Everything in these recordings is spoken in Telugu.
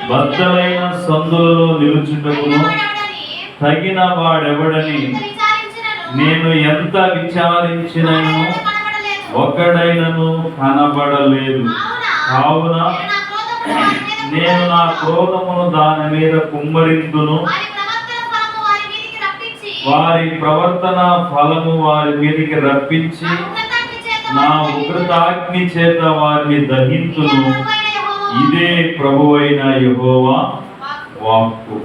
బద్దలైన సందులలో నిలుచుటకును తగిన వాడెవడని నేను ఎంత విచారించినను ఒకడైనను కనబడలేదు. కావున నేను నా క్రోధమును దాని మీద కుమ్మరిందును, వారి ప్రవర్తన ఫలము వారి మీదకి రప్పించి నా ఉగ్రతాగ్ని చేత వారిని దహించును. ఇదే ప్రభువైన యెహోవా వాక్కు.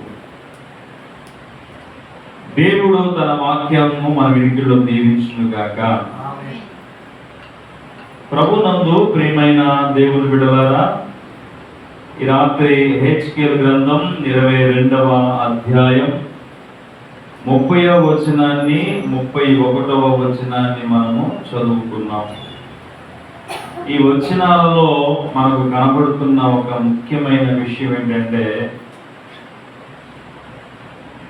దేవుడు తన వాక్యము మన వినికిడిలో దీవించును గాక. ప్రభునందు ప్రియమైన దేవుని బిడ్డలారా, ఈ రాత్రి హెచ్కేల్ గ్రంథం 22వ అధ్యాయం 30వ వచనాన్ని 31వ వచనాన్ని మనము చదువుకున్నాం. ఈ వచనాలలో మనకు కనబడుతున్న ఒక ముఖ్యమైన విషయం ఏంటంటే,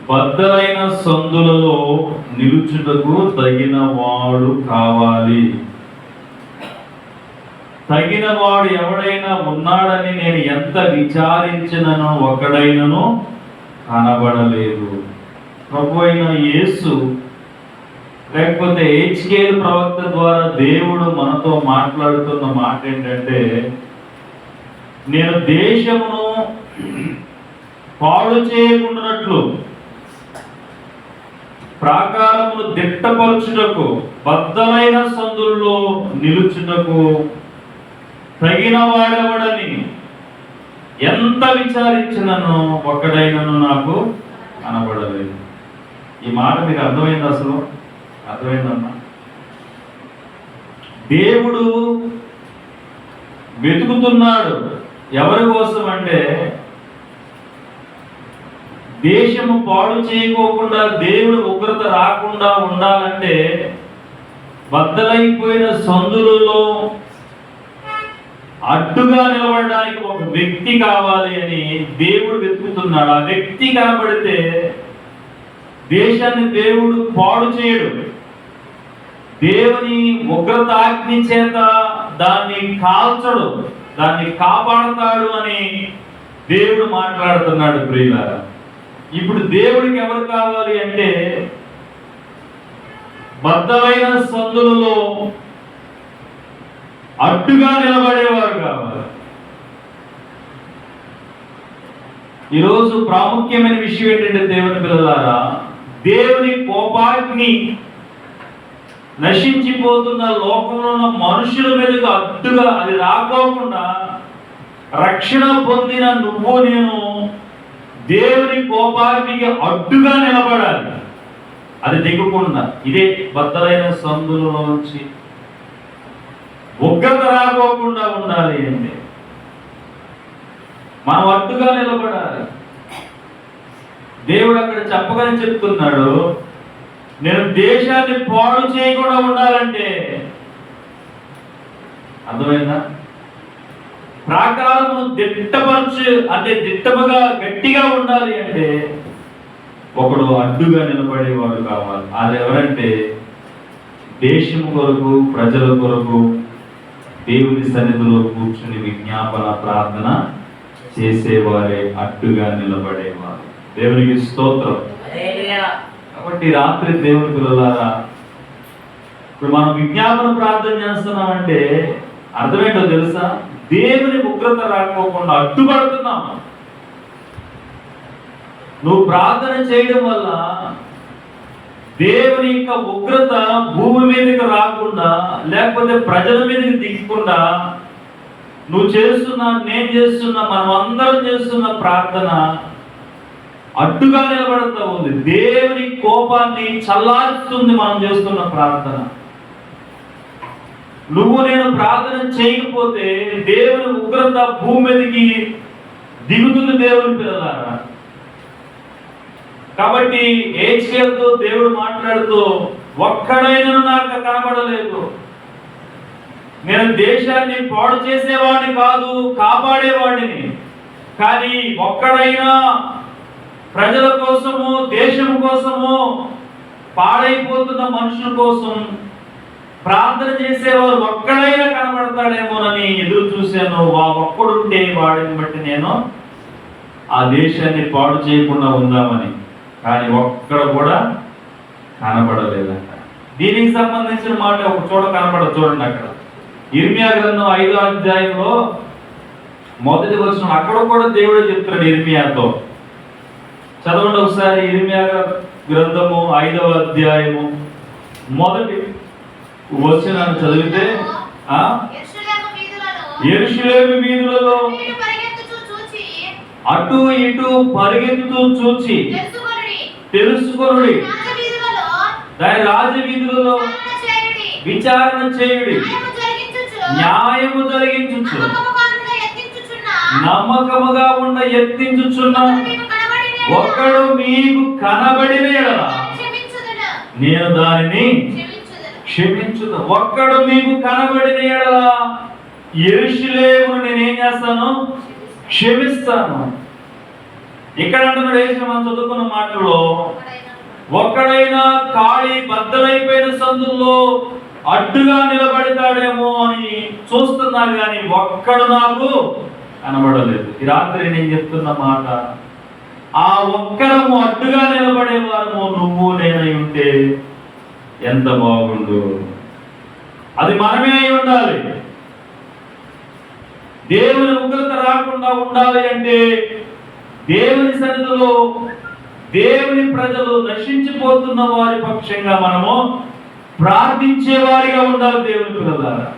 బద్దలైన సందులలో నిలుచుటకు తగిన వాడు కావాలి. తగిన వాడు ఎవడైనా ఉన్నాడని నేను ఎంత విచారించినను ఒకడైనను కనబడలేదు. ప్రభు అయిన యేసు లేకపోతే హెచ్కేల్ ప్రవక్త ద్వారా దేవుడు మనతో మాట్లాడుతున్న మాట ఏంటంటే, నేను దేశమును పాడు చేయకుండానట్లు ప్రాకారమును దిట్టపరచుటకు బద్దలైన సందుల్లో నిలుచుటకు తగిన వాడెవడని ఎంత విచారించినను ఒక్కడైనను నాకు కనబడలేదు. ఈ మాట మీకు అర్థమైంది? అసలు అర్థమైందమ్మా? దేవుడు వెతుకుతున్నాడు ఎవరి కోసం అంటే, దేశము పాడు చేయకోకుండా దేవుడు ఉగ్రత రాకుండా ఉండాలంటే బద్దలైపోయిన సందులలో అడ్డుగా నిలబడడానికి ఒక వ్యక్తి కావాలి అని దేవుడు వెతుకుతున్నాడు. ఆ వ్యక్తి కనబడితే దేశాన్ని దేవుడు పాడు చేయడు. దేవుని ఉగ్రతాగ్ని చేత దాన్ని కాల్చడు, దాన్ని కాపాడతాడు అని దేవుడు మాట్లాడుతున్నాడు. ప్రియులారా, ఇప్పుడు దేవుడికి ఎవరు కావాలి అంటే, బద్దలైన సందులలో అడ్డుగా నిలబడేవారు కావాలి. ఈరోజు ప్రాముఖ్యమైన విషయం ఏంటంటే, దేవుని పిల్లలారా, దేవుని కోపాగ్ని నశించిపోతున్న లోకంలో ఉన్న మనుషుల మీదకి అడ్డుగా అది రాకోకుండా రక్షణ పొందిన నువ్వు నేను దేవుని కోపాగ్నికి అడ్డుగా నిలబడాలి. అది దిగకుండా ఇదే బద్దలైన సందులోంచి ఉగ్రత రాకోకుండా ఉండాలి అంటే మనం అడ్డుగా నిలబడాలి. దేవుడు అక్కడ చెప్పగానే చెప్తున్నాడు, నేను దేశాన్ని పాడు చేయకుండా ఉండాలంటే, అర్థమైందా? ప్రాకారమును దిట్టపరచు అంటే దిట్టముగా గట్టిగా ఉండాలి అంటే ఒకడు అడ్డుగా నిలబడేవాడు కావాలి. అది ఎవరంటే, దేశం కొరకు ప్రజల కొరకు దేవుని సన్నిధిలో కూర్చుని విజ్ఞాపన ప్రార్థన చేసేవారే అడ్డుగా నిలబడేవారు. దేవునికి స్తోత్రం. కాబట్టి రాత్రి దేవుని పిల్లలారా, ఇప్పుడు మనం విజ్ఞాపన ప్రార్థన చేస్తున్నామంటే అర్థమేంటో తెలుసా? దేవుని ఉగ్రత రాకపోకుండా అడ్డుపడుతున్నాం. నువ్వు ప్రార్థన చేయడం వల్ల దేవుని యొక్క ఉగ్రత భూమి మీదకి రాకుండా, లేకపోతే ప్రజల మీదకి దిగకుండా నువ్వు చేస్తున్నా, నేను చేస్తున్నా, మనం అందరం చేస్తున్న ప్రార్థన అడ్డుగా నిలబడుతూ ఉంది. దేవుని కోపాన్ని చల్లారుస్తుంది మనం చేస్తున్న ప్రార్థన. నువ్వు నేను ప్రార్థన చేయకపోతే దేవుని ఉగ్రత భూమి మీదకి దిగుతుంది. దేవుని పిల్లలారా, కాబట్టి హెచ్కేల్తో దేవుడు మాట్లాడుతూ, ఒక్కడైనా నాకు కనబడలేదు. నేను దేశాన్ని పాడు చేసేవాడిని కాదు, కాపాడేవాడిని. కానీ ఒక్కడైనా ప్రజల కోసము, దేశం కోసము, పాడైపోతున్న మనుషుల కోసం ప్రార్థన చేసేవారు ఒక్కడైనా కనబడతాడేమోనని ఎదురు చూశాను. ఒక్కడుంటే వాడిని బట్టి నేను ఆ దేశాన్ని పాడు చేయకుండా ఉందామని. కానీ ఒక్కడ కూడా కనబడలేదంట. దీనికి సంబంధించిన మాట ఒక చోట కనబడదు, చూడండి. అక్కడ ఇర్మియా గ్రంథం 5వ అధ్యాయంలో మొదటి వచనం, అక్కడ కూడా దేవుడే చెప్తున్నాడు ఇర్మియాతో. చదవండి ఒకసారి. ఇర్మియా గ్రంథము 5వ అధ్యాయము మొదటి వచనాన్ని చదివితే, యెరూషలేము వీధులలో అటు ఇటు పరిగెత్తుతూ చూచి తెలుసుకొనుడి, దాని రాజవీధులలో విచారణ చేయుడి, న్యాయము జరిగించుచు నమ్మకముగా ఉండ యత్నించుచున్న ఒకడు మీకు కనబడిన యెడల నేను దానిని క్షమించును. ఒక్కడు మీకు కనబడిన యెడల యెరూషలేమును నేనేం చేస్తాను? క్షమిస్తాను. ఇక్కడ అంటున్నాడు యేసు, మనం చదువుకున్న మాటలో, ఒక్కడైనా ఖాళీ బద్దలైపోయిన సందుల్లో అడ్డుగా నిలబడతాడేమో అని చూస్తున్నారు, కానీ ఒక్కడు నాకు కనబడలేదు. ఈ రాత్రి నేను చెప్తున్న మాట, ఆ ఒక్కరము అడ్డుగా నిలబడేవారము నువ్వు నేనై ఉంటే ఎంత బాగుండు. అది మనమే అయి ఉండాలి. దేవుని ఉగ్రత రాకుండా ఉండాలి అంటే దేవుని సన్నిధిలో దేవుని ప్రజలు నశించిపోతున్న వారి పక్షంగా మనము ప్రార్థించే వారిగా ఉండాలి దేవుని పిల్లలారా.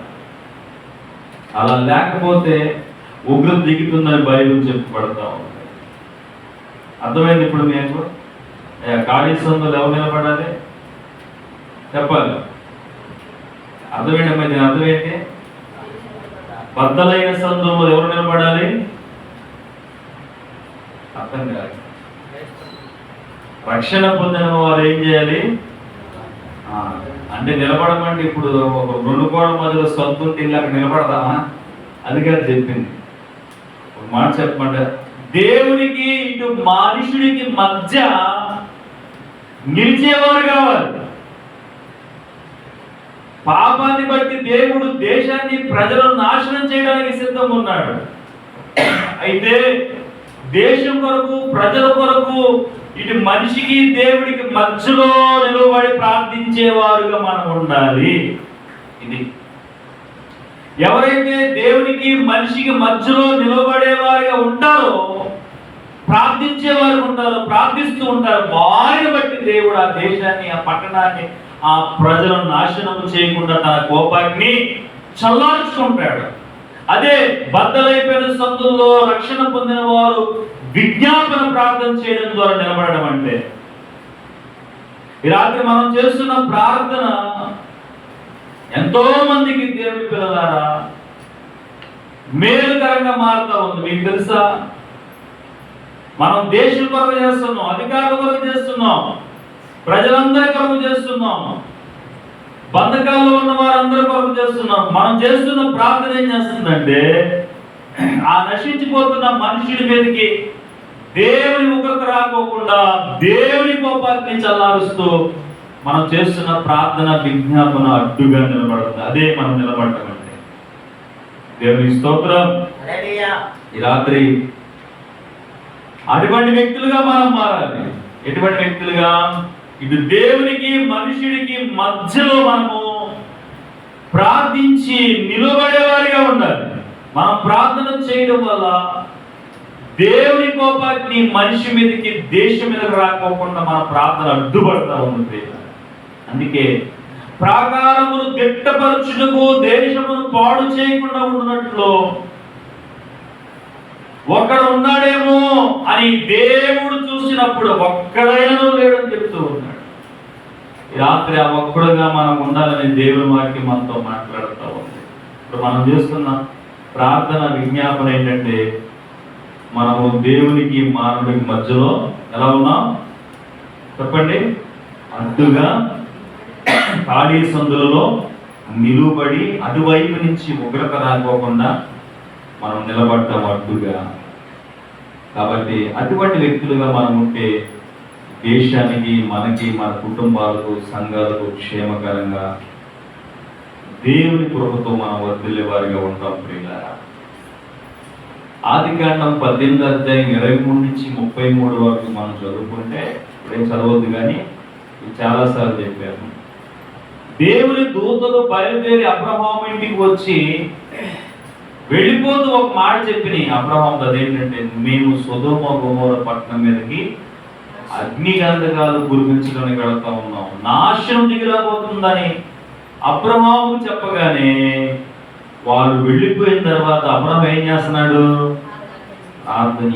అలా లేకపోతే ఉగ్రత దిగుతుందని బైబిల్ చెప్పబడతా ఉంది. అర్థమైంది ఇప్పుడు మీకు? ఖాళీ సందులు ఎవరు నిలబడాలి చెప్పాలి. అర్థమేంటమ్మా? దీని అర్థమేంటి? బద్దలైన సందులో ఎవరు నిలబడాలి? అర్థం కాదు. రక్షణ పొందిన వారు ఏం చేయాలి అంటే నిలబడమంటే ఇప్పుడు ఒక 2 గోడల మధ్యలో సొంతుంటే అక్కడ నిలబడదామా? అది కాదు చెప్పింది. ఒక మాట చెప్పమంటే, దేవునికి ఇటు మనుషుడికి మధ్య నిలిచేవారు కావాలి. పాపాన్ని బట్టి దేవుడు దేశాన్ని ప్రజలను నాశనం చేయడానికి సిద్ధంగా ఉన్నాడు. అయితే దేశం కొరకు ప్రజల కొరకు ఇటు మనిషికి దేవుడికి మధ్యలో నిలబడి ప్రార్థించేవారుగా మనం ఉండాలి. ఇది ఎవరైతే దేవునికి మనిషికి మధ్యలో నిలబడేవారుగా ఉంటారో, ప్రార్థించేవారు ఉంటారో, ప్రార్థిస్తూ ఉంటారు, వారిని బట్టి దేవుడు ఆ దేశాన్ని, ఆ పట్టణాన్ని, ఆ ప్రజలను నాశనం చేయకుండా తన కోపాన్ని చల్లార్చుకుంటాడు. అదే బద్దలైపోయిన సందుల్లో రక్షణ పొందిన వారు విజ్ఞాపన ప్రార్థన చేయడం ద్వారా నిలబడడం అంటే. ఈ రాత్రి మనం చేస్తున్న ప్రార్థన ఎంతో మందికి దేవుని పిల్లలారా మేలుకరంగా మారుతా ఉంది. మీకు తెలుసా? మనం దేశం కొరకు చేస్తున్నాం, అధికారుల కొరకు చేస్తున్నాం, ప్రజలందరి కొరకు చేస్తున్నాం, బంధకాల్లో ఉన్న వారందరి కొరకు చేస్తున్నాం. మనం చేస్తున్న ప్రార్థన ఏం చేస్తుందంటే, ఆ నశించిపోతున్న మనుషుడి మీదకి దేవుని ఉగ్రత రాకోకుండా దేవుని కోపాన్ని చల్లారుస్తూ మనం చేస్తున్న ప్రార్థన విజ్ఞాపన అడ్డుగా నిలబడుతుంది. అదే మనం నిలబడటం అంటే. దేవుని స్తోత్రం. ఈ రాత్రి అటువంటి వ్యక్తులుగా మనం మారాలి. ఎటువంటి వ్యక్తులుగా? ఇటు దేవునికి మనుషుడికి మధ్యలో మనము ప్రార్థించి నిలబడేవారిగా ఉండాలి. మనం ప్రార్థన చేయడం వల్ల దేవుని కోపాన్ని మనిషి మీదకి, దేశం మీదకి రాకోకుండా మన ప్రార్థన అడ్డుపడతా ఉంది. అందుకే ప్రాకారమును దిట్టపరచుటకు, దేశమును పాడు చేయకుండా ఉన్నట్లు ఒకడు ఉన్నాడేమో అని దేవుడు చూసినప్పుడు ఒక్కడైనా లేడని చెప్తూ ఉన్నాడు. ఈ రాత్రి ఆ ఒక్కడుగా మనం ఉండాలని దేవుని వాక్యం మనతో మాట్లాడుతూ ఉంది. ఇప్పుడు మనం చేస్తున్న ప్రార్థన విజ్ఞాపన ఏంటంటే, మనము దేవునికి మానవుడికి మధ్యలో ఎలా ఉన్నాం చెప్పండి? అడ్డుగా, ఖాళీ సందులలో నిలువబడి అటువైపు నుంచి ఉగ్రత రాకోకుండా మనం నిలబడతాం అడ్డుగా. కాబట్టి అటువంటి వ్యక్తులుగా మనం ఉంటే దేశానికి, మనకి, మన కుటుంబాలకు, సంఘాలకు క్షేమకరంగా దేవుని కృపతో మనం వర్ధిల్లే వారిగా ఉంటాం ప్రియులారా. ఆదికాండం 18 అధ్యాయం 23 నుంచి 33 వరకు మనం చదువుకుంటే ఇప్పుడేం చదవద్దు, కానీ చాలాసార్లు చెప్పాను. దేవుని దూతలు బయలుదేరి అబ్రహాము ఇంటికి వచ్చి వెళ్ళిపోతూ ఒక మాట చెప్పిన అబ్రహాం, అదేంటంటే మేము సొదొమ గొమొర పట్టణం మీదకి అగ్ని గంధకాలు కురిపించడానికి వెళ్తా ఉన్నాం, నాశనం దిగిరాబోతుందని అబ్రహాముకు చెప్పగానే వాళ్ళు వెళ్ళిపోయిన తర్వాత అబ్రహాం ఏం చేస్తున్నాడు?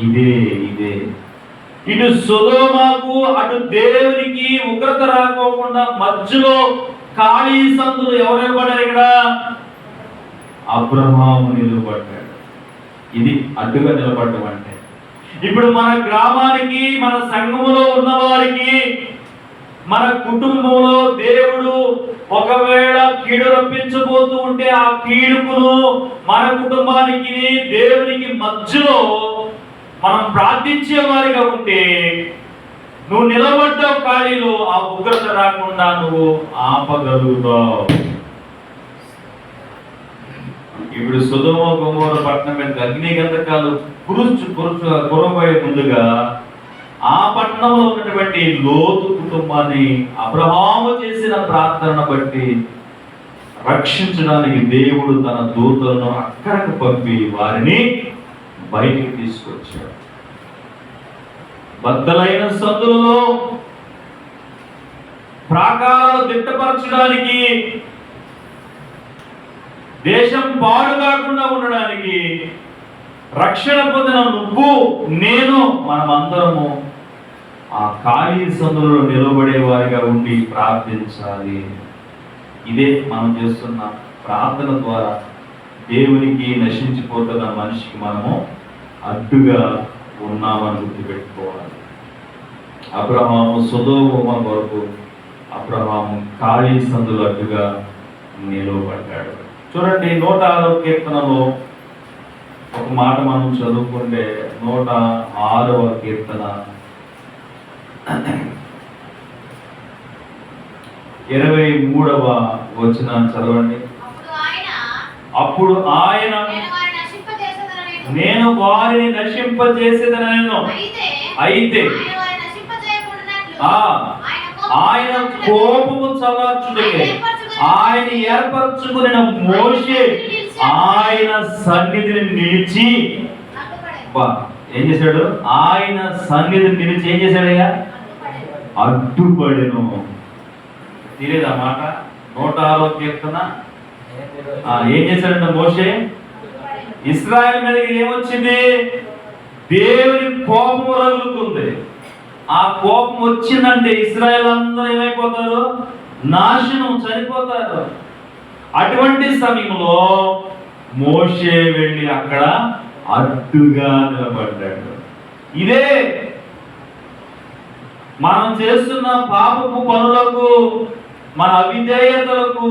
ఇదే ఇటు సొదొమకు అటు దేవునికి ఉగ్రత రాకోకుండా మధ్యలో ఖాళీ సందులు ఎవరు నిలబడ్డారు? ఇక్కడ అబ్రహాము నిలబడ్డాడు. ఇది అడ్డుగా నిలబడ్డం అంటే. ఇప్పుడు మన గ్రామానికి, మన సంఘములో ఉన్న వారికి, మన కుటుంబంలో దేవుడు ఒకవేళ కీడు రప్పించబోతూ ఉంటే ఆ కీడుకును మన కుటుంబానికి దేవునికి మధ్యలో మనం ప్రార్థించే వారిగా ఉంటే నువ్వు నిలబడ్డావు ఖాళీలో, ఆ ఉగ్రత రాకుండా నువ్వు ఆపగలుగుతావు. ఇప్పుడు సొదొమ గొమొర పట్టణం మీద అగ్ని గంధకాలు కురవబోయే ముందుగా ఆ పట్టణంలో ఉన్నటువంటి లోతు కుటుంబాన్ని అబ్రహాము చేసిన ప్రార్థనను బట్టి రక్షించడానికి దేవుడు తన దూతలను అక్కడికి పంపి వారిని బయటికి తీసుకొచ్చాడు. బద్దలైన సందులలో ప్రాకారాలు దిట్టపరచడానికి, దేశం పాడు కాకుండా ఉండడానికి, రక్షణ పొందిన నువ్వు నేను మనమందరము ఆ ఖాళీ సందులలో నిలబడే వారిగా ఉండి ప్రార్థించాలి. ఇదే మనం చేస్తున్న ప్రార్థన ద్వారా దేవునికి నశించిపోతున్న మనిషికి మనము అడ్డుగా ఉన్నామని గుర్తుపెట్టుకోవాలి. అబ్రహాము సొదొమ వరకు అబ్రహాము ఖాళీ సందులు అడ్డుగా నిలబడ్డాడు. చూడండి, 106వ కీర్తనలో ఒక మాట మనం చదువుకుంటే 106వ కీర్తన 23వ వచనం చదవండి. అప్పుడు ఆయన నేను వారిని నశింపజేసేదనను, అయితే ఆయన కోపము చల్లార్చుటకే ఆయన ఏర్పరచుకున్న మోషే ఆయన సన్నిధిని నిలిచి ఏం చేశాడు? ఆయన సన్నిధిని నిలిచి ఏం చేశాడయ్యా? అడ్డుపడెను. తెలియదా మాట? 106వ కీర్తన ఏం చేశాడంట మోషే? ఇశ్రాయేలు మీదకి ఏమొచ్చింది? దేవుని కోపము రగులుకుంది. ఆ కోపం వచ్చిందంటే ఇశ్రాయేలు అందరూ ఏమైపోతారు? నాశనం, చనిపోతారు. అటువంటి సమయంలో మోషే వెళ్ళి అక్కడ అడ్డుగా నిలబడ్డాడు. ఇదే మనం చేస్తున్న పాపపు పనులకు, మన అవిధేయతలకు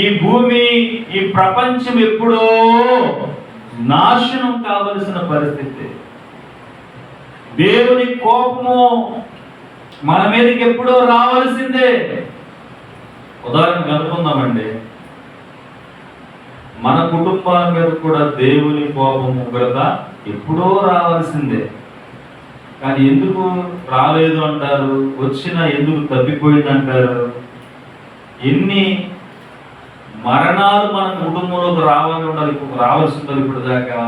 ఈ భూమి, ఈ ప్రపంచం ఎప్పుడో నాశనం కావలసిన పరిస్థితి. దేవుని కోపము మన మీదకి ఎప్పుడో రావాల్సిందే. ఉదాహరణ కనుక్కుందామండి, మన కుటుంబాల మీద కూడా దేవుని కోపం ఉగ్రత ఎప్పుడో రావాల్సిందే. కానీ ఎందుకు రాలేదు అంటారు? వచ్చినా ఎందుకు తప్పిపోయింది అంటారు? ఎన్ని మరణాలు మన కుటుంబంలోకి రావాల్సి ఉంటుంది ఇప్పుడు దాకా.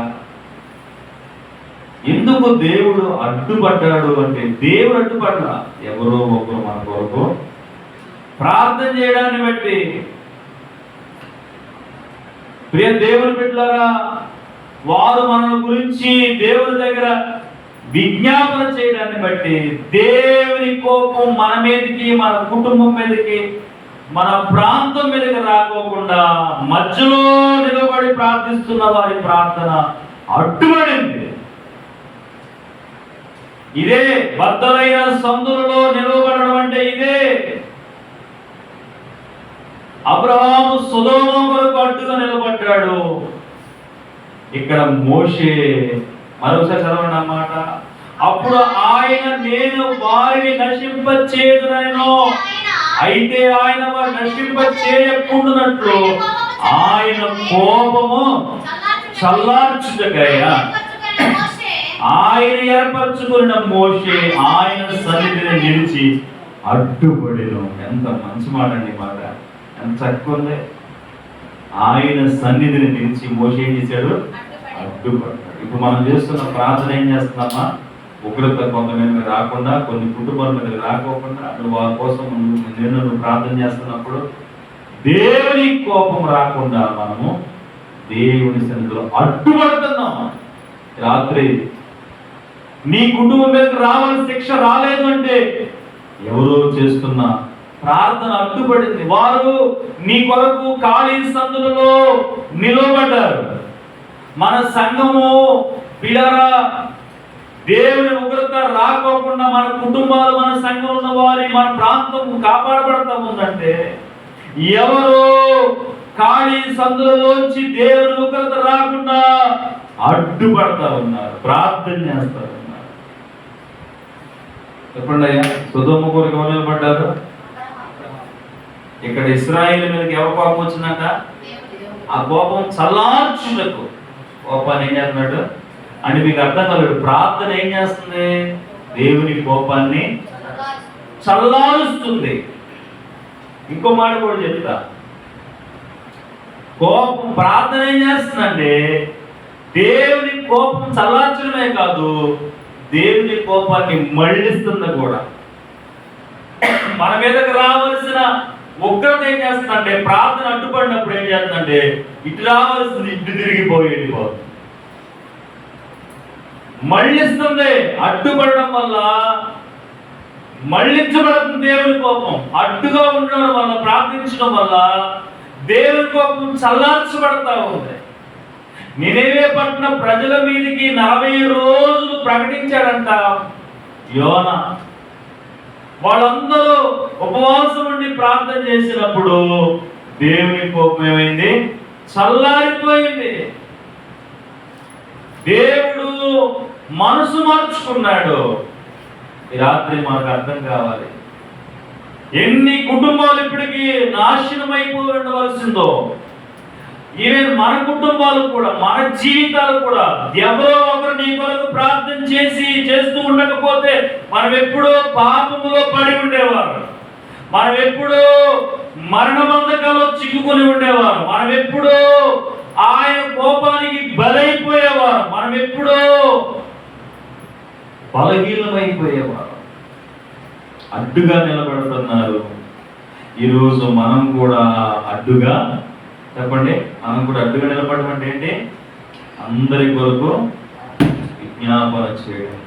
ఎందుకు దేవుడు అడ్డుపడ్డాడు అంటే, దేవుడు అడ్డుపడ్డా, ఎవరో ఒకరు మన కొరకు ప్రార్థన చేయడాన్ని బట్టి. ప్రియ దేవుని బిడ్డలారా, వారు మన గురించి దేవుని దగ్గర విజ్ఞాపన చేయడాన్ని బట్టి దేవుని కోపం మన మీదకి, మన కుటుంబం మీదకి, మన ప్రాంతం మీదకి రాకోకుండా మధ్యలో నిలబడి ప్రార్థిస్తున్న వారి ప్రార్థన అడ్డుపడింది. ఇదే బద్దలైన సందులలో నిలబడడం అంటే ఇదే. అబ్రహాము సొదొమ కొరకు అడ్డుగా నిలబడ్డాడు. ఇక్కడ మోషే, మరోసారి చదవండి అన్నమాట. అప్పుడు ఆయన నేను వారిని నశింపచేయుదునను, అయితే ఆయన వారిని నశింపచేయకుండానట్లు ఆయన కోపము చల్లార్చుటకై ఆయన ఏర్పరచుకున్న మోషే ఆయన సన్నిధిని నిలిచి అడ్డుపడెను. ఎంత మంచి మాట అండి, మాట ఎంత చక్కగా ఉంది. ఆయన సన్నిధిని నిలిచి మోషే ఏం చేశాడు? అడ్డుపడ్డాడు. ఇప్పుడు మనం చేస్తున్న ప్రార్థన ఏం చేస్తున్నామా? ఉగ్రత కొంతమంది రాకుండా, కొన్ని కుటుంబాల మీద రాకోకుండా, నువ్వు వారి కోసం నువ్వు ప్రార్థన చేస్తున్నప్పుడు దేవుని కోపం రాకుండా మనము దేవుని సన్నిధిలో అడ్డుపడుతున్నాం. రాత్రి నీ కుటుంబం మీదకి రావాల్సిన శిక్ష రాలేదు అంటే ఎవరో చేస్తున్న ప్రార్థన అడ్డుపడింది. వారు నీ కొరకు ఖాళీ సందులలో నిలవబడ్డారు. మన సంఘము పిల్లరా, దేవుని ఉగ్రత రాకోకుండా మన కుటుంబాలు, మన సంఘం ఉన్న వారి, మన ప్రాంతం కాపాడబడతా ఉందంటే ఎవరో ఖాళీ సందులలోంచి దేవుని ఉగ్రత రాకుండా అడ్డుపడతా ఉన్నారు, ప్రార్థన చేస్తా ఉన్నారు. చెప్పండి అయ్యా, సొదొమ కొరకు ఎవరు నిలబడ్డారు? ఇక్కడ ఇశ్రాయేలు మీదకి ఎవరు కోపం వచ్చిందంట? ఆ కోపం చల్లార్చుటకు. కోపాన్ని ఏం చేస్తున్నాడు అని మీకు అర్థం కాలేదు. ప్రార్థన ఏం చేస్తుంది? దేవుని కోపాన్ని చల్లారుస్తుంది. ఇంకో మాట కూడా చెప్తా. కోపం ప్రార్థన ఏం చేస్తుందంటే దేవుని కోపం చల్లార్చడమే కాదు, దేవుని కోపాన్ని మళ్ళిస్తుంది కూడా. మన మీదకి రావాల్సిన ఉగ్రత ఏం చేస్తుందంటే ప్రార్థన అడ్డుపడినప్పుడు ఏం చేస్తుందంటే ఇటు రావాల్సింది ఇటు తిరిగిపోయేది పోతుంది, మళ్ళిస్తుంది. అడ్డుపడడం వల్ల మళ్ళించబడుతుంది దేవుని కోపం. అడ్డుగా ఉండడం వల్ల, ప్రార్థించడం వల్ల దేవుని కోపం చల్లార్చబడతా ఉంది. నినెవే పట్టణ ప్రజల మీదకి 40 రోజులు ప్రకటించాడంట యోనా. వాళ్ళందరూ ఉపవాసం ఉండి ప్రార్థన చేసినప్పుడు దేవుని కోపం ఏమైంది? చల్లారిపోయింది. దేవుడు మనసు మార్చుకున్నాడు. ఈ రాత్రి మనకు అర్థం కావాలి, ఎన్ని కుటుంబాలు ఇప్పటికీ నాశనం అయిపోయి ఉండవలసిందో. ఈవెన్ మన కుటుంబాలు కూడా, మన జీవితాలు కూడా ఎవరో ఒకరు నీ కొరకు ప్రార్థన చేస్తూ ఉండకపోతే మనం ఎప్పుడో పాపములో పడి ఉండేవారు, మనం ఎప్పుడో మరణ బంధకాల్లో చిక్కుకొని ఉండేవారు, మనం ఎప్పుడో ఆయన కోపానికి బలైపోయేవారు, మనం ఎప్పుడో బలహీనమైపోయేవారు. అడ్డుగా నిలబడుతున్నారు. ఈరోజు మనం కూడా అడ్డుగా, చెప్పండి, మనం కూడా అడ్డుగా నిలబడడం అంటే ఏంటి? అందరి కొరకు విజ్ఞాపన చేయడం.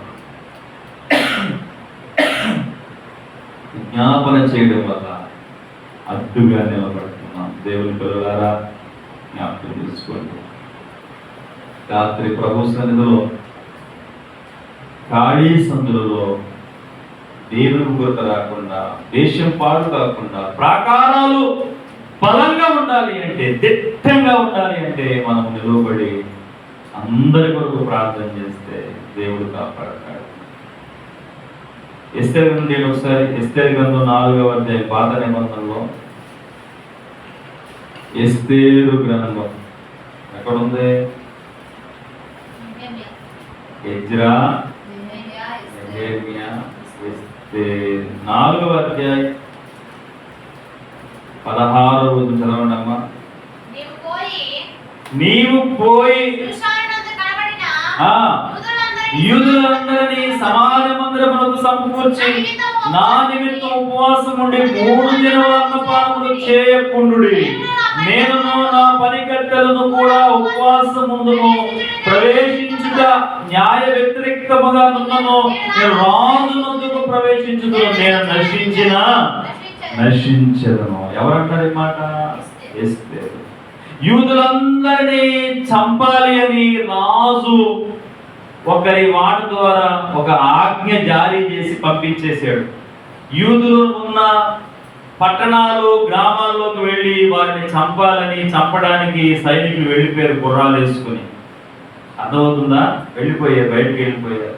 విజ్ఞాపన చేయడం వల్ల అడ్డుగా నిలబడుతున్నాం. దేవుని పిల్లలారా జ్ఞాపకం చేసుకోండి. రాత్రి ప్రభు సన్నిధిలో ఖాళీ సందులలో దేవుని ఉగ్రత రాకుండా, దేశం పాడు కాకుండా, ప్రాకారాలు బలంగా ఉండాలి అంటే, దిట్టంగా ఉండాలి అంటే మనం నిలవబడి అందరి కొరకు ప్రార్థన చేస్తే దేవుడు కాపాడతాడు. ఎస్తేరు గ్రంథం ఒకసారి, ఎస్తేరు గ్రంథం 4వ అధ్యాయం పాత నిబంధనలో ఎస్తేరు గ్రంథం ఎక్కడుంది? ఎజ్రా, నెహెమ్యా, 4వ అధ్యాయం 16వ రోజు చదవండి అమ్మా. నీవు పోయి యూదులందరినీ సమాజ మందిరమునకు సమకూర్చి నా నిమిత్తం ఉపవాసం ఉండి 3 దినముల అన్నపానములు చేయకుండుడి. నేను నా పనికత్తెలను కూడా ఉపవాసముందును, ప్రవేశించుట న్యాయ వ్యతిరేక్తముగా నున్నను, నేను రాజునందుకు ప్రవేశించుదును, నేను నశించెదను. ఎవరంటారు ఈ మాట? ఎస్తేరు. యూదులందరినీ చంపాలి అని రాజు ఒకరి మాట ద్వారా ఒక ఆజ్ఞ జారీ చేసి పంపించేశాడు. యూదులు ఉన్న పట్టణాలు, గ్రామాల్లోకి వెళ్ళి వారిని చంపడానికి సైనికులు వెళ్ళిపోయారు గుర్రాలు వేసుకుని. అర్థమవుతుందా? బయటికి వెళ్ళిపోయారు.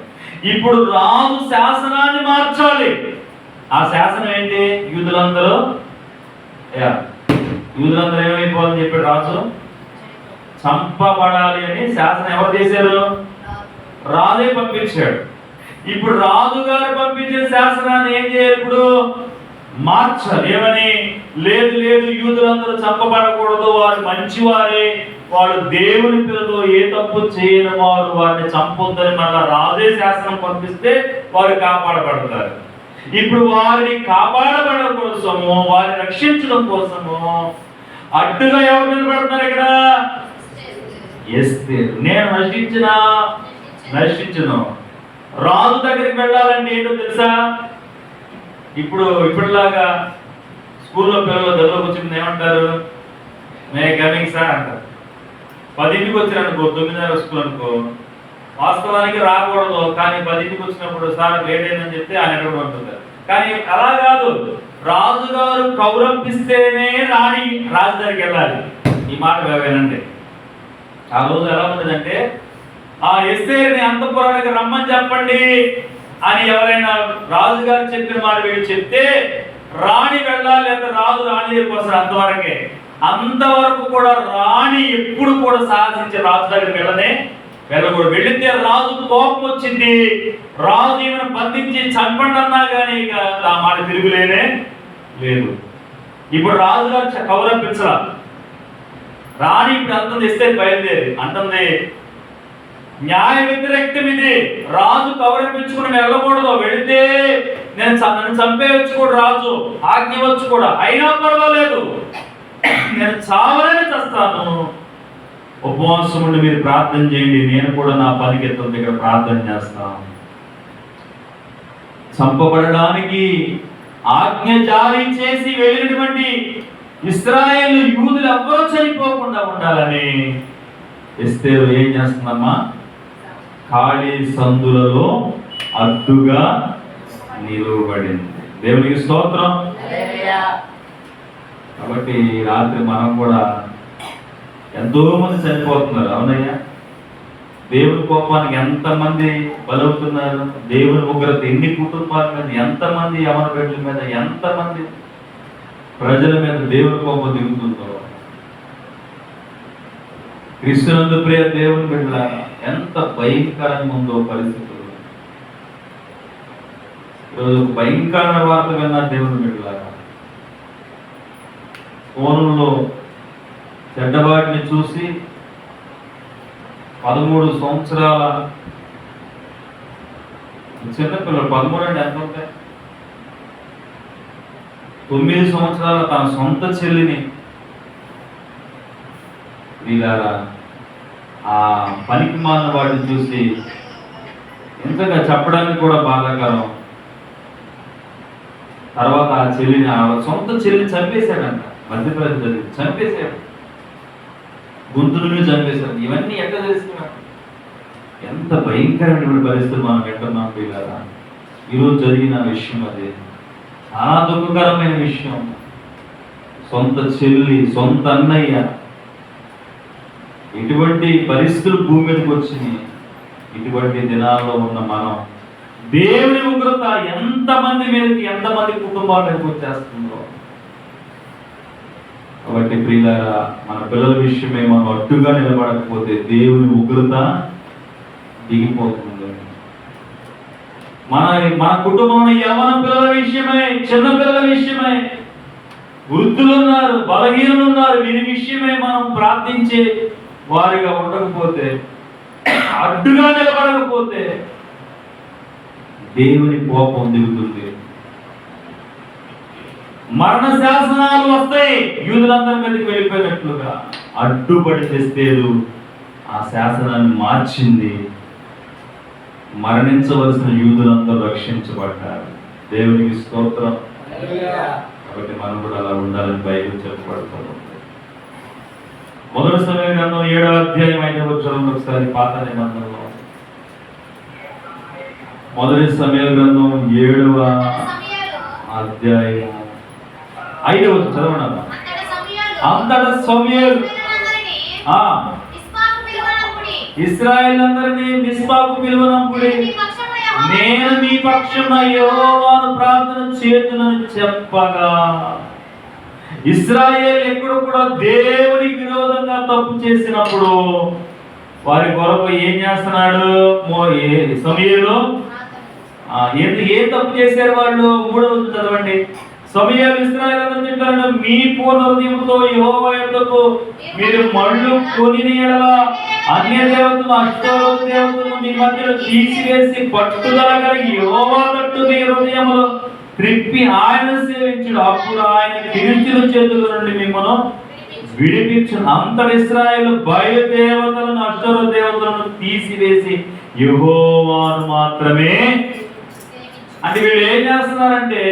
ఇప్పుడు రాజు శాసనాన్ని మార్చాలి. ఆ శాసనం ఏంటి? యూదులందరూ ఏమైపోవాలని చెప్పాడు రాజు? చంపబడాలి అని శాసనం ఎవరు చేశారు? రాజే పంపించాడు. ఇప్పుడు రాజుగారు పంపించిన శాసనాన్ని ఏం చేయాలి? ఇప్పుడు మార్చాలి. ఏమని? లేదు లేదు, యూదులందరూ చంపబడకూడదు, వారు మంచివారే, వాళ్ళు దేవుని పిల్లలు ఏ తప్పు చేయని వారు, వారిని చంపొద్దని మళ్ళా రాజే శాసనం పంపిస్తే వారు కాపాడబడతారు. ఇప్పుడు వారిని కాపాడబడడం కోసము, వారిని రక్షించడం కోసము అడ్డుగా ఎవరు నిలబడుతున్నారు ఇక్కడ? ఎస్తేరు. నేను నశించను. రాజు దగ్గరికి వెళ్ళాలంటే ఏంటో తెలుసా? ఇప్పుడులాగా స్కూల్లో పిల్లలు గదిలోకి వచ్చింది ఏమంటారు? మే కమింగ్ సార్ అంటారు. 10ంటికి వచ్చిననుకో, 9:30 స్కూల్ అనుకో, వాస్తవానికి రాకూడదు, కానీ 10ంటికి వచ్చినప్పుడు సార్ లేట్ అయిందని చెప్తే ఆయన ఎక్కడ ఉంటుంది. కానీ అలా కాదు, రాజుగారు కౌరంపిస్తేనే రాజు దగ్గరికి వెళ్ళాలి. ఈ మాట వినండి. ఆ రోజు ఎలా ఉండదంటే, ఆ ఎస్తేరుని అంతఃపురానికి రమ్మని చెప్పండి అని ఎవరైనా రాజుగారు చెప్పిన మాట వీళ్ళు చెప్తే రాణి వెళ్ళాలి, లేదా రాజు రాణి దగ్గరికి వస్తారు. అంతవరకు కూడా రాణి ఎప్పుడు కూడా సాధించి రాజు దగ్గరికి వెళ్ళకూడదు. వెళితే రాజు కోపం వచ్చింది, రాజు ఈమెను బంధించి చంపండి అన్నా కానీ ఇక ఆ మాట తిరుగులేనే లేదు. ఇప్పుడు రాజుగారు కౌరంపించరా, రాణి ఇప్పుడు అంటుంది, ఇస్తే బయలుదేరి అంటుంది, న్యాయ వ్యతిరేక్తం ఇది, రాజు కౌరంపించుకుని వెళ్ళకూడదు, వెళితే నన్ను చంపేయచ్చు కూడా, రాజు ఆజ్ఞ వచ్చు కూడా, అయినా పర్వాలేదు, నేను చావనే చేస్తాను, ఉపవాసం ఉండి మీరు ప్రార్థన చేయండి, నేను కూడా నా పనికెత్తుల దగ్గర ప్రార్థన చేస్తాను. చంపబడడానికి ఆజ్ఞ జారీ చేసి వెళ్ళినటువంటి ఇశ్రాయేలు యూదులు ఎవ్వరూ చనిపోకుండా ఉండాలని ఎస్తేరు ఏం చేస్తుందమ్మా? ఖాళీ సందులలో అడ్డుగా నిలువబడింది. దేవునికి స్తోత్రం. కాబట్టి రాత్రి మనం కూడా, ఎంతో మంది చనిపోతున్నారు, అవునయ్యా? దేవుని కోపానికి ఎంతమంది బలవుతున్నారు? దేవుని ఉగ్రత ఎన్ని కుటుంబాల మీద, ఎంతమంది యవన బిడ్డల మీద, ఎంతమంది ప్రజల మీద దేవుని కోపం దిగుతుందో. క్రీస్తునందు ప్రియ దేవుని బిడ్డల, ఎంత భయంకరంగా ఉందో పరిస్థితులు. ఈరోజు ఒక భయంకరమైన వార్త విన్నారు దేవుని బిడ్డలాగా. ఫోన్లో చెడ్డవాటిని చూసి 13 సంవత్సరాల చిన్నపిల్లలు, 13 అంటే ఎంత ఉంటాయి? 9 సంవత్సరాల తన సొంత చెల్లిని వీళ్ళారా ఆ పనికి మాలిన వాటిని చూసి ఎంతగా చెప్పడానికి కూడా బాధాకరం. తర్వాత ఆ చెల్లిని, ఆ సొంత చెల్లిని చంపేశాడంట. మధ్యప్రదేశ్ చంపేశాడు, గుంతులు చంపేశాడు. ఇవన్నీ ఎట్లా తెలుస్తున్నాడు? ఎంత భయంకరమైన పరిస్థితులు మనం వింటున్నాం పిల్లరా. ఈరోజు జరిగిన విషయం అది చాలా దుఃఖకరమైన విషయం. సొంత చెల్లి, సొంత అన్నయ్య, ఇటువంటి పరిస్థితులు భూమి మీదకి వచ్చినాయి. ఇటువంటి దినాల్లో ఉన్న మనం, దేవుని ఉగ్రత ఎంతమంది మీదకి, ఎంతమంది కుటుంబాల మీదకి వచ్చేస్తుందో. కాబట్టి ప్రియులారా, మన పిల్లల విషయమే మనం అడ్డుగా నిలబడకపోతే దేవుని ఉగ్రత దిగిపోతుంది. మన కుటుంబంలో యవ్వన పిల్లల విషయమై, చిన్న పిల్లల విషయమై, వృద్ధులు ఉన్నారు, బలహీనులు ఉన్నారు, వీరి విషయమై మనం ప్రార్థించే వారిగా ఉండకపోతే, అడ్డుగా నిలబడకపోతే దేవుని కోపం దిగుతుంది. మరణ శాసనాలు వస్తాయి. యూదులందరి మీదకి వెళ్ళిపోయినట్లుగా అడ్డుపడి తెస్తేరు ఆ శాసనాన్ని మార్చింది. మరణించవలసిన యూదులందరూ రక్షించబడ్డారు. దేవునికి స్తోత్రం. కాబట్టి మనం కూడా అలా ఉండాలని బైబిల్ చెప్పబడుతుంది. మొదటి సమయ గ్రంథం 7వ అధ్యాయం 5వ వచనం, ఒకసారి పాత నిబంధనలో మొదటి సమయ గ్రంథం 7వ అధ్యాయం 5వ వచనం చదవడం. అంతట సమూయేలు ఇశ్రాయేలందరినీ మిస్పాకు పిలువనప్పుడే, నేను మీ పక్షమున యెహోవాను ప్రార్థన చేతునని చెప్పగా, ఇశ్రాయేలు ఎక్కడ కూడా దేవునికి విరోధంగా తప్పు చేసినప్పుడు వారి కొరకు ఏం చేస్తున్నాడు సమూయేలు? ఏం తప్పు చేశారు వాళ్ళు? 3వ చదవండి. సమూయేలు ఇశ్రాయేలును తింటాడు, మీ పూర్ణ హృదయంతో యెహోవా యొద్దకు మీరు మళ్ళు కొనిన యెడల అన్య దేవతలు అష్టోత్తర దేవతలను మీ మధ్యలో తీసివేసి పట్టుదల కలిగి యెహోవా తట్టు మీ హృదయములో త్రిప్పి ఆయన సేవించుడు, అప్పుడు ఆయన ఫిలిష్తీయుల చేతుల నుండి మిమ్మల్ని విడిపించును. అంతటి ఇశ్రాయేలు బయలుదేవతలను అష్టోత్తర దేవతలను తీసివేసి యెహోవాను మాత్రమే. అంటే వీళ్ళు ఏం చేస్తున్నారంటే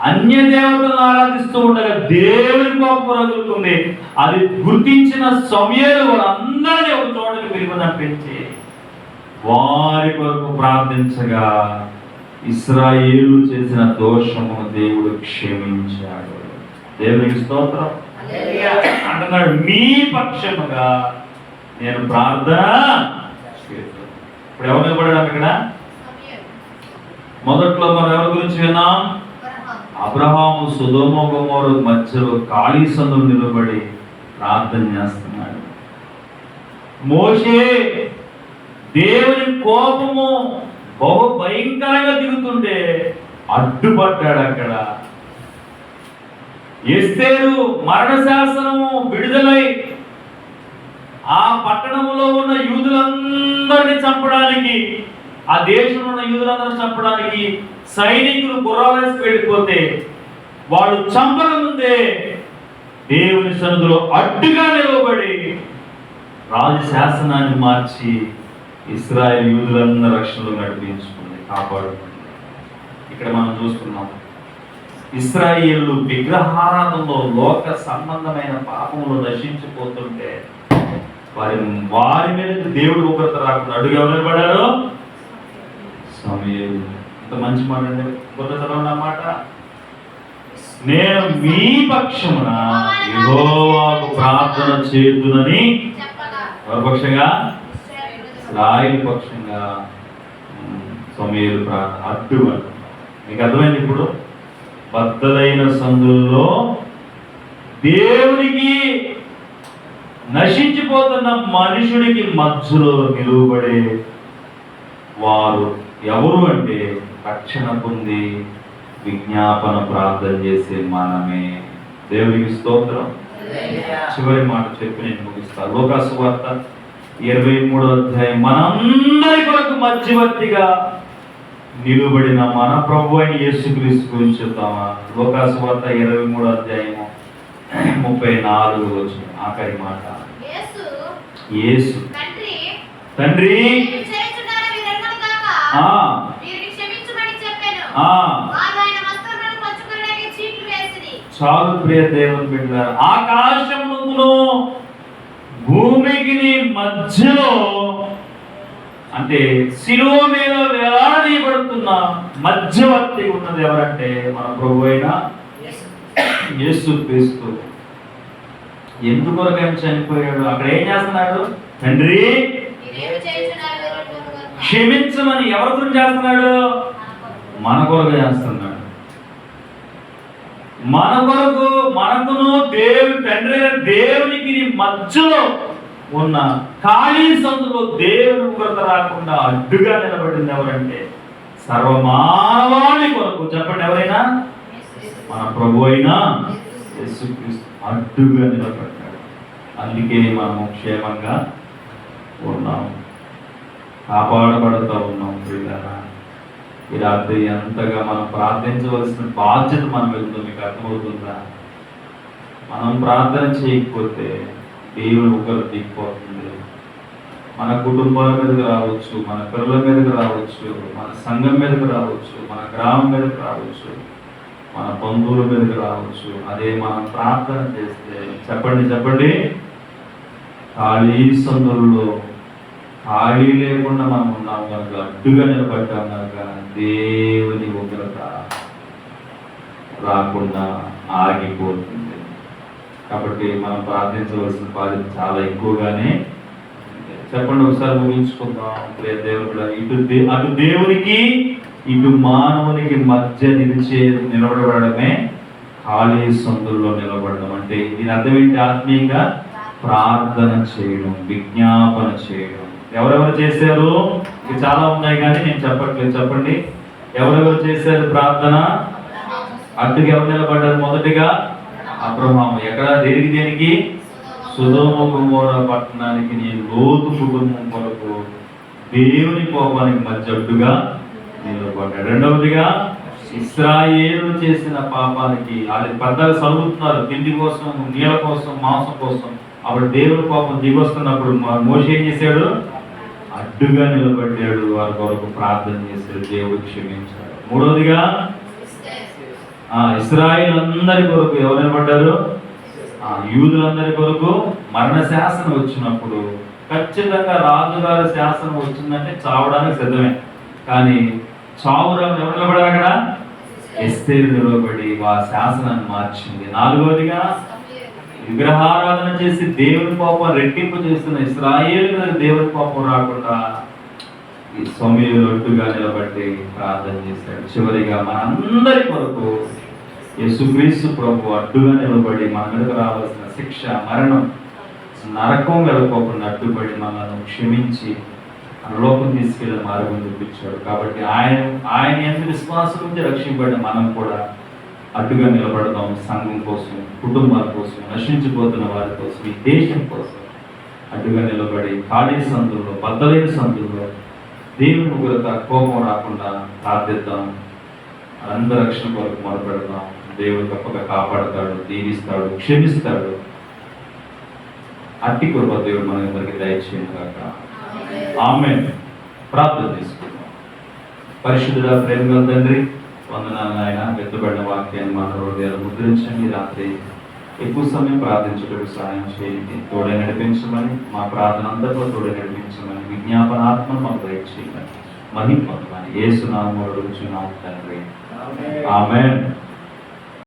అన్య దేవతలను ఆరాధిస్తూ ఉండగా దేవుని కోపం రగులుతుంది. అది గుర్తించిన సమూయేలు వాళ్ళందరినీ ఒక చోటకి పిలుపునంపించి వారి కొరకు ప్రార్థించగా ఇశ్రాయేలు చేసిన దోషమును దేవుడు క్షమించాడు. దేవునికి స్తోత్రం. అంటున్నాడు, మీ పక్షముగా నేను ప్రార్థన చేస్తాను. ఇప్పుడు ఎవరు నిలబడ్డాడు ఇక్కడ? మొదట్లో మనం ఎవరి గురించి విన్నాం? అబ్రహాము సొదొమ గొమొర్రా మధ్యలో ఖాళీ సందులో నిలబడి ప్రార్థన చేస్తున్నాడు. మోషే దేవుని కోపము బహు భయంకరంగా దిగుతుంటే అడ్డుపడ్డాడు అక్కడ. ఎస్తేరు మరణ శాసనము విడుదలై ఆ పట్టణంలో ఉన్న యూదులందరినీ చంపడానికి, ఆ దేశంలో ఉన్న యూదులందరినీ చంపడానికి సైనికులు గుర్రాలేసి వెళ్ళిపోతే వాళ్ళు చంపక ముందే దేవుని సన్నిధిలో అడ్డుగా నిలబడి రాజు శాసనాన్ని మార్చి ఇశ్రాయేలు యూదులందరూ రక్షణలో నడిపించుకుంది, కాపాడుకుంది. ఇక్కడ మనం చూస్తున్నాం ఇశ్రాయేలు విగ్రహారాధనలో లోక సంబంధమైన పాపములు నశించిపోతుంటే వారి మీద దేవుడు ఉగ్రత రాకుండా అడుగు ఎవరు నిలబడారు? సమూయేలు. ఇంత మంచి మాట అండి. అన్నమాట, నేను మీ పక్షమున యెహోవాకు ప్రార్థన చేయుదునని ఎవరి పక్షంగా? ఇశ్రాయేలు పక్షంగా సమూయేలు ప్రార్థన అడ్డు. మీకు అర్థమైంది? ఇప్పుడు బద్దలైన సందుల్లో దేవునికి నశించిపోతున్న మనుషుడికి మధ్యలో నిలువబడే వారు ఎవరు అంటే రక్షణ పొంది విజ్ఞాపన ప్రార్థన చేసే మనమే. దేవునికి స్తోత్రం. చివరి మాట చెప్పి నేను ముగిస్తాను. లూకా సువార్త 23వ అధ్యాయం. మనందరి కొరకు మధ్యవర్తిగా నిలువబడిన మన ప్రభు అయిన యేసుక్రీస్తు గురించి చెప్తామా? లూకా సువార్త 23వ అధ్యాయము 34వ వచనం ఆఖరి మాట. యేసు తండ్రి చాలు ప్రియ దేవుని బిడ్డలారా, ఆకాశమును భూమికి మధ్యలో అంటే శిలువ మీద వేలాడదీయబడుతున్న మధ్యవర్తి ఉన్నది ఎవరంటే మన ప్రభు అయిన యేసుక్రీస్తు. ఎందుకొరకు ఆయన చనిపోయాడు? అక్కడ ఏం చేస్తున్నాడు? తండ్రి క్షమించమని ఎవరి గురించి చేస్తున్నాడు? మన కొరకు చేస్తున్నాడు. మన కొరకు, మనకును తండ్రి దేవునికి మధ్యలో ఉన్న ఖాళీ సందులో దేవుని ఉగ్రత రాకుండా అడ్డుగా నిలబడింది ఎవరంటే సర్వమానవాళి కొరకు. చెప్పండి ఎవరైనా? మన ప్రభు అయినా యేసుక్రీస్తు అడ్డుగా నిలబడ్డాడు. అందుకే మనము క్షేమంగా ఉన్నాము, కాపాడబడుతూ ఉన్నాం. ప్రియులారా, ఈ రాత్రి అంతగా మనం ప్రార్థించవలసిన బాధ్యత మనం వెళ్తుంది. మీకు అర్థమవుతుందా? మనం ప్రార్థన చేయకపోతే దేవుని ఉగ్రత దిగిపోతుంది. మన కుటుంబాల మీదకి రావచ్చు, మన పిల్లల మీదకి రావచ్చు, మన సంఘం మీదకి రావచ్చు, మన గ్రామం మీదకి రావచ్చు, మన బంధువుల మీదకి రావచ్చు. అదే మనం ప్రార్థన చేస్తే చెప్పండి ఖాళీ సందుల్లో ఖాళీ లేకుండా మనం ఉన్నాం కనుక, అడ్డుగా నిలబడ్డాం కనుక దేవుని ఉగ్రత రాకుండా ఆగిపోతుంది. కాబట్టి మనం ప్రార్థించవలసిన బాధ్యత చాలా ఎక్కువగానే. చెప్పండి ఒకసారి ముగించుకుందాం. దేవుడు అటు దేవునికి ఇటు మానవునికి మధ్య నిలబడమే ఖాళీ సందుల్లో నిలబడడం అంటే దీని అర్థం ఏంటి? ఆత్మీయంగా ప్రార్థన చేయడం, విజ్ఞాపన చేయడం. ఎవరెవరు చేశారు? ఇవి చాలా ఉన్నాయి కానీ నేను చెప్పట్లేదు. చెప్పండి, ఎవరెవరు చేశారు ప్రార్థన? అడ్డుగా ఎవరు నిలబడ్డారు? మొదటిగా అబ్రహాము. ఎక్కడ? దేనికి? సొదొమ గొమొర్రా పట్టణానికి నేను లోతు కుటుంబం కొరకు దేవుని కోపానికి మధ్య అడ్డుగా నిలబడ్డాడు. రెండవదిగా ఇశ్రాయేలు చేసిన పాపానికి వాళ్ళు పెద్దలు చదువుతున్నారు, తిండి కోసం, నీళ్ళ కోసం, మాంసం కోసం. అప్పుడు దేవుని కోపం దిగొస్తున్నప్పుడు మోషే ఏం చేశాడు? అడ్డుగా నిలబడ్డాడు, వారి కొరకు ప్రార్థన చేశాడు, దేవుడు క్షమించాడు. మూడవదిగా ఇశ్రాయేలు అందరి కొరకు ఎవరు నిలబడ్డారు? యూదులందరి కొరకు మరణ శాసనం వచ్చినప్పుడు ఖచ్చితంగా రాజుగారి శాసనం వచ్చిందంటే చావడానికి సిద్ధమే. కానీ చావురాలు ఎవరు నిలబడారు అక్కడ? ఎస్తేరు నిలబడి ఆ శాసనాన్ని మార్చింది. నాలుగవదిగా విగ్రహారాధన చేసి దేవుని కోపం రెట్టింపు చేస్తున్న ఇశ్రాయేలు మీద దేవుని కోపం రాకుండా ఈ సమూయేలు అడ్డుగా నిలబడి ప్రార్థన చేశాడు. చివరిగా మనందరి కొరకు యేసుక్రీస్తు ప్రభు అడ్డుగా నిలబడి మన మీదకు రావాల్సిన శిక్ష, మరణం, నరకం వెళ్ళకోకుండా అడ్డుపడి మనల్ని క్షమించి లోకం తీసుకెళ్ళి మార్గం చూపించాడు. కాబట్టి ఆయన ఎంత విశ్వాసం నుంచి రక్షింపబడిన మనం కూడా అడ్డుగా నిలబడదాం. సంఘం కోసం, కుటుంబాల కోసం, నశించిపోతున్న వారి కోసం, ఈ దేశం కోసం అడ్డుగా నిలబడి ఖాళీ సందుల్లో, బద్దలైన సందుల్లో దేవుని గురత కోపం రాకుండా ప్రార్థిద్దాం. అందరి రక్షణ కొరకు మొదలుపెడదాం. దేవుడు తప్పక కాపాడతాడు, దీవిస్తాడు, క్షమిస్తాడు. అట్టి కృప దేవుడు మన అందరికీ దయచేయను గాక. ఆమేన్. ప్రార్థన చేసుకుందాం. పరిశుద్ధుడా, ప్రేమగల తండ్రి, వందనాలు నాయన. వెతుబడిన వాక్యాన్ని మన హృదయాలు ముద్రించండి. రాత్రి ఎక్కువ సమయం ప్రార్థించడానికి సహాయం చేయండి. తోడే నడిపించమని, మా ప్రార్థన అంతట్లో తోడే నడిపించమని, విజ్ఞాపనాత్మను మాకు దయచేయమని, మహిమ పొందమని యేసు నామములో అడుగుచున్నాము తండ్రి. ఆమేన్.